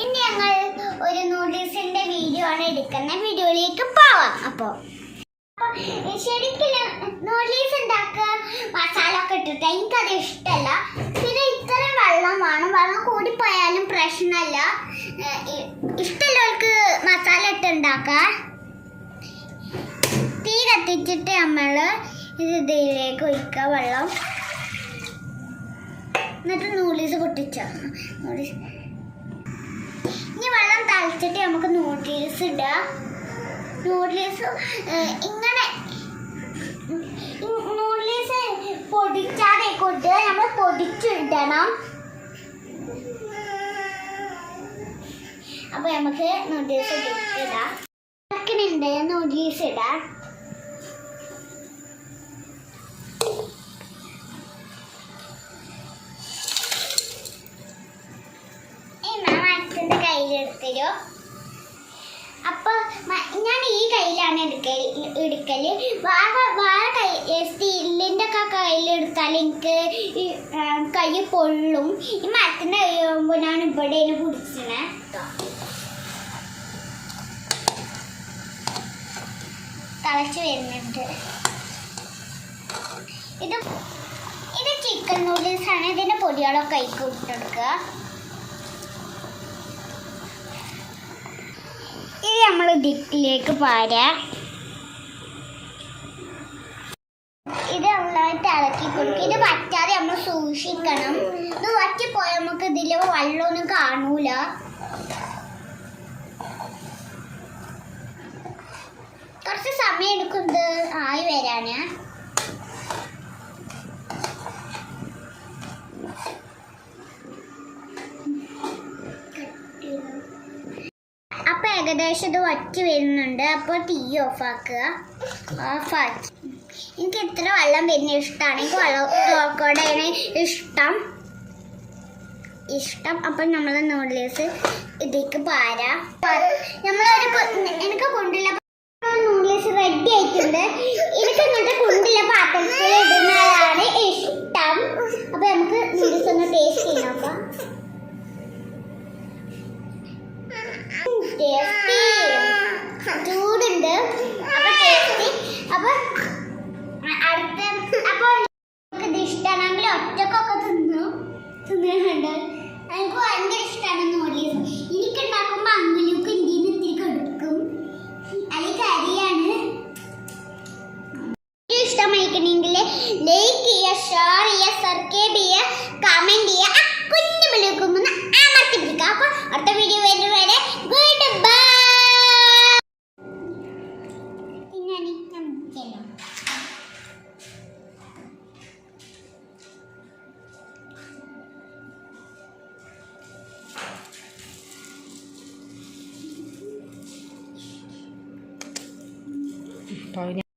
ഇനി ഞങ്ങൾ ഒരു നൂഡിൽസിന്റെ വീഡിയോ ആണ് എടുക്കുന്ന വീഡിയോയിലേക്ക് പോവാം. അപ്പോൾ ശരിക്കും നൂഡിൽസ് ഉണ്ടാക്കുക മസാല ഒക്കെ ഇട്ടിട്ട് എനിക്കത് ഇഷ്ടമല്ല. പിന്നെ ഇത്രയും വെള്ളം വേണം, വെള്ളം കൂടിപ്പോയാലും പ്രശ്നമല്ല. ഇഷ്ടമുള്ളവർക്ക് മസാല ഇട്ട് ഉണ്ടാക്കാം. തീ കത്തിച്ചിട്ട് നമ്മൾ ഇതിലേക്ക് ഒഴിക്കുക വെള്ളം. എന്നിട്ട് നൂഡിൽസ് പൊട്ടിച്ചാൽ ഇനി വെള്ളം തളിച്ചിട്ട് നമുക്ക് നൂഡിൽസ് ഇടുക. നൂഡിൽസ് ഇങ്ങനെ നൂഡിൽസ് പൊടിച്ചാതെ കൊണ്ട് നമ്മൾ പൊടിച്ചിടണം. അപ്പൊ നമുക്ക് നൂഡിൽസ് ഇടാം. നൂഡിൽസ് ഇടാം. കയ്യിലെടുത്തരോ. അപ്പൊ ഞാൻ ഈ കയ്യിലാണ് എടുക്കല്. വേറെ സ്റ്റീലിന്റെ ഒക്കെ കയ്യിലെടുത്താൽ എനിക്ക് കൈ പൊള്ളും. ഈ മരത്തിന്റെ കൈ ആകുമ്പോ ഞാൻ ഇവിടെ പിടിച്ചേ. തിളച്ച് വരുന്നുണ്ട്. ഇത് ചിക്കൻ നൂഡിൽസ് ആണ്. ഇതിന്റെ പൊടികളൊക്കെ കൈക്ക് ഇട്ടെടുക്കുക. ഇത് നമ്മൾ ഇതിലേക്ക് പാരാ. ഇത് നന്നായിട്ട് ഇളക്കി കൊടുക്കും. ഇത് വറ്റാതെ നമ്മൾ സൂക്ഷിക്കണം. ഇത് വറ്റിപ്പോയാൽ നമുക്ക് ഇതിൽ വെള്ളമൊന്നും കാണൂല. കുറച്ച് സമയം എടുക്കും ഇത് ആയി വരാന്. ഏകദേശം ഇത് വറ്റി വരുന്നുണ്ട്. അപ്പോൾ തീ ഓഫാക്കുക. ഓഫാക്കി എനിക്ക് ഇത്ര വെള്ളം വരുന്ന ഇഷ്ടമാണ്. എനിക്ക് വെള്ളത്തോടെ ഇഷ്ടം. അപ്പം നമ്മൾ നൂഡിൽസ് ഇതിലേക്ക് പാരാ. എനിക്ക് കൊണ്ടില്ല നൂഡിൽസ് റെഡി ആയിട്ടുണ്ട്. എനിക്ക് ഇങ്ങനത്തെ കൊണ്ടില്ല പാത്രത്തിൽ ഇടുന്നതാണ് ഇഷ്ടം. അപ്പം നമുക്ക് നൂഡിൽസ് ഒന്ന് ടേസ്റ്റ് ചെയ്യാം. അപ്പം ചൂടുണ്ട്. അപ്പൊ ടേസ്റ്റി. അപ്പൊ അടുത്ത അപ്പൊ ഇത് ഇഷ്ടമാണെങ്കിൽ ഒറ്റക്കൊക്കെ തിന്നുന്നുണ്ട്. എനിക്ക് ഭയങ്കര ഇഷ്ടമാണ് നൂഡിൽസ്. എനിക്ക് ഉണ്ടാക്കുമ്പോ അങ്ങനെയൊക്കെ ഇന്ത്യയിൽ ഇത്തിരി കൊടുക്കും. അല്ലെങ്കിൽ കരിയാണ്. ഇഷ്ടമായിക്കണമെങ്കിൽ ലൈക്ക് ചെയ്യുക, ഷെയർ ചെയ്യുക, സബ്സ്ക്രൈബ് ചെയ്യുക, കമന്റ് ചെയ്യുക. കുഞ്ഞു വിളിക്കുമ്പോൾ അമർത്തി പിടിക്കുക. അപ്പൊ അടുത്ത വീഡിയോ വരുന്നവരെ ഗുഡ് ബൈ. Poi